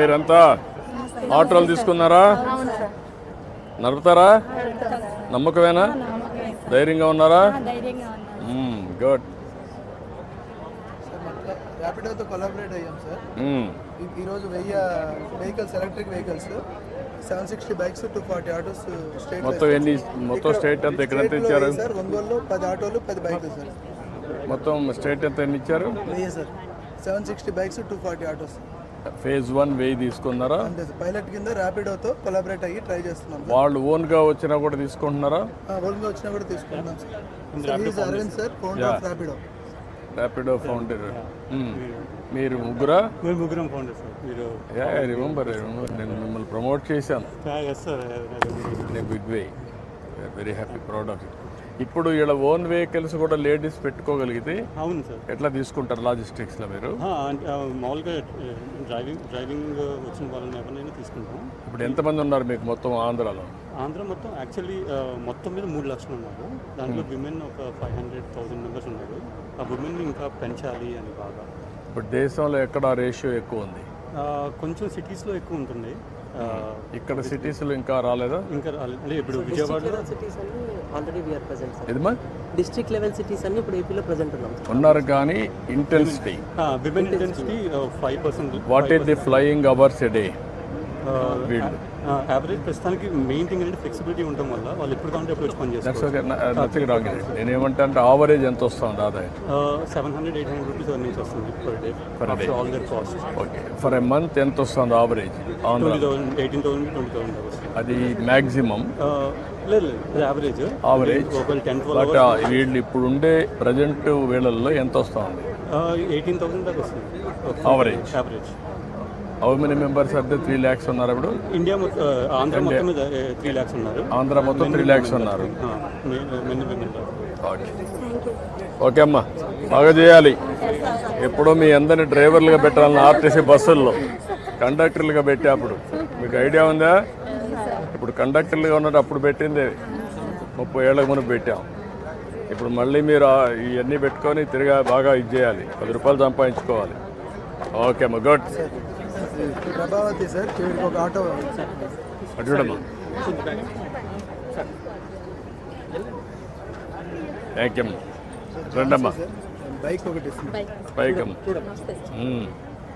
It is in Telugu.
మీరంతా ఆటోలు తీసుకున్నారా? నడుపుతారా? నమ్మకమేనా? ధైర్యంగా ఉన్నారా? గుడ్. ర్యాపిడోతో కొలాబరేట్ అయ్యాం సార్. ఈరోజు 1000 vehicles, electric vehicles, 760 bikes, 240 autos state. మొత్తం స్టేట్ అంతా ఎక్కడ ఇచ్చారు సార్? ఒంగోలులో 10 ఆటోలు 10 బైకులు సార్. మొత్తం స్టేట్ ఎంత ఎన్ని ఇచ్చారు? 1000 సార్. 760 bikes, 240 autos. ఫేజ్ 1 1000 తీసుకున్నారా? అంతే సార్. పైలట్ కింద ర్యాపిడోతో కొలాబరేట్ అయ్యి ట్రై చేస్తున్నాం. వాళ్ళు ఓన్గా వచ్చినా కూడా తీసుకుంటున్నారా? ఓన్గా వచ్చినా కూడా తీసుకుంటున్నాం sir. Arvind sir, founder of Rapido. Rapido founder. మీరు ముగ్గురా? మేము ముగ్గురం ఫౌండర్ సార్. మీరు రిమెంబర్ నేను మిమ్మల్ని ప్రమోట్ చేశాను. Big way. Very happy, proud of it. ఇప్పుడు ఇలా ఓన్ వెహికల్స్ కూడా లేడీస్ పెట్టుకోగలిగితే అవును సార్. ఎట్లా తీసుకుంటారు లాజిస్టిక్స్లో మీరు? మామూలుగా డ్రైవింగ్ వచ్చిన వాళ్ళని ఎవరైనా తీసుకుంటాం. ఇప్పుడు ఎంతమంది ఉన్నారు మీకు మొత్తం ఆంధ్రాలో? ఆంధ్ర మొత్తం యాక్చువల్లీ మొత్తం మీద 3 లక్షలు ఉన్నారు. దాంట్లో విమెన్ ఒక 500,000 మెంబర్స్ ఉన్నారు. ఆ విమెన్ ఇంకా పెంచాలి అని బాగా. ఇప్పుడు దేశంలో ఎక్కడ రేషియో ఎక్కువ ఉంది? కొంచెం సిటీస్లో ఎక్కువ ఉంటుంది. ఇక్కడ సిటీస్లో ఇంకా రాలేదా? ఇంకా రాలేదు. ఇప్పుడు విజయవాడలో డిస్ట్రిక్ట్ లెవెల్ సిటీస్ అన్ని ఇప్పుడు ఏపీలో ప్రెజెంట్ ఉన్నారు. కానీ intensity, women intensity 5%. What is the flying hours a day? Average ప్రస్తుతానికి మెయిన్ థింగ్ ఏంటంటే ఫ్లెక్సిబిలిటీ ఉండటం వల్ల వాళ్ళు ఎప్పుడు కావాలంటే ఎప్పుడు వచ్చి పని చేస్తారు. నేనేమంటే అంటే ఆవరేజ్ ఎంత వస్తుంది ఆదాయం? 700-800 రూపీస్ ఎర్నింగ్స్ వస్తుంది per day after all their cost. Okay. For a month ఎంత వస్తుంది ఆవరేజ్? 18,000-20,000 వస్తుంది. అది మ్యాక్సిమం? లేదు, యావరేజ్. ఒక 10-12 బట్ వీళ్ళు ఇప్పుడు ఉండే ప్రజెంట్ వేళల్లో ఎంత వస్తుంది? 18,000 దాకా వస్తుంది ఆవరేజ్. హౌ మెనీ మెంబర్స్ అంటే 3 lakhs ఉన్నారు ఇప్పుడు? ఇండియా ఆంధ్ర మొత్తం మీద 3 lakhs ఉన్నారు. ఆంధ్ర మొత్తం 3 lakhs ఉన్నారు. ఓకే అమ్మా, బాగా చేయాలి. ఎప్పుడో మీ అందరినీ డ్రైవర్లుగా పెట్టాలని ఆర్టీసీ బస్సుల్లో కండక్టర్లుగా పెట్టేప్పుడు మీకు ఐడియా ఉందా? ఇప్పుడు కండక్టర్లుగా ఉన్నట్టు అప్పుడు పెట్టింది 30 ఏళ్ళకు ముందు పెట్టాం. ఇప్పుడు మళ్ళీ మీరు ఇవన్నీ పెట్టుకొని తిరిగా బాగా ఇది చేయాలి, 10 రూపాయలు సంపాదించుకోవాలి. ఓకే అమ్మా, గుడ్. ప్రభావతి సార్, ఒక ఆటో చూడమ్మా. థ్యాంక్ యూ అమ్మా. రండమ్మా, బైక్ ఒకటి బైక్ అమ్మా.